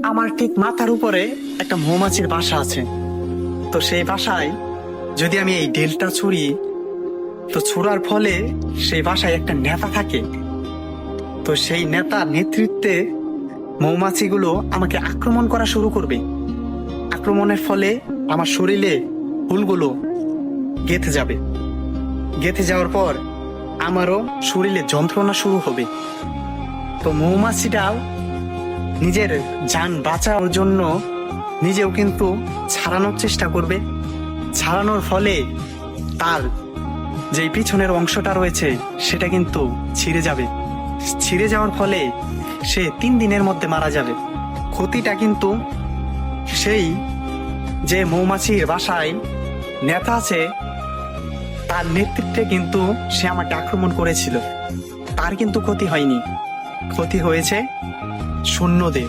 আমার ঠিক মাথার উপরে একটা মৌমাছির বাসা আছে। তো সেই বাসায় যদি আমি এই ডেলটা ছুঁড়ি, তো ছুঁড়ার ফলে সেই বাসায় একটা নেতা থাকে। তো সেই নেতার নেতৃত্বে মৌমাছিগুলো আমাকে আক্রমণ করা শুরু করবে। আক্রমণের ফলে আমার শরীরে হুলগুলো গেঁথে যাবে। গেঁথে যাওয়ার পর আমারও শরীরে যন্ত্রণা শুরু হবে। তো মৌমাছিটাও নিজের যান বাঁচানোর জন্য নিজেও কিন্তু ছাড়ানোর চেষ্টা করবে। ছাড়ানোর ফলে তার যে পিছনের অংশটা রয়েছে সেটা কিন্তু ছিঁড়ে যাবে। ছিঁড়ে যাওয়ার ফলে সে 3 দিনের মধ্যে মারা যাবে। ক্ষতিটা কিন্তু সেই যে মৌমাছির বাসায় নেতা আছে তার নেতৃত্বে কিন্তু সে আমাকে আক্রমণ করেছিল, তার কিন্তু ক্ষতি হয়নি। ক্ষতি হয়েছে সৈন্যদের।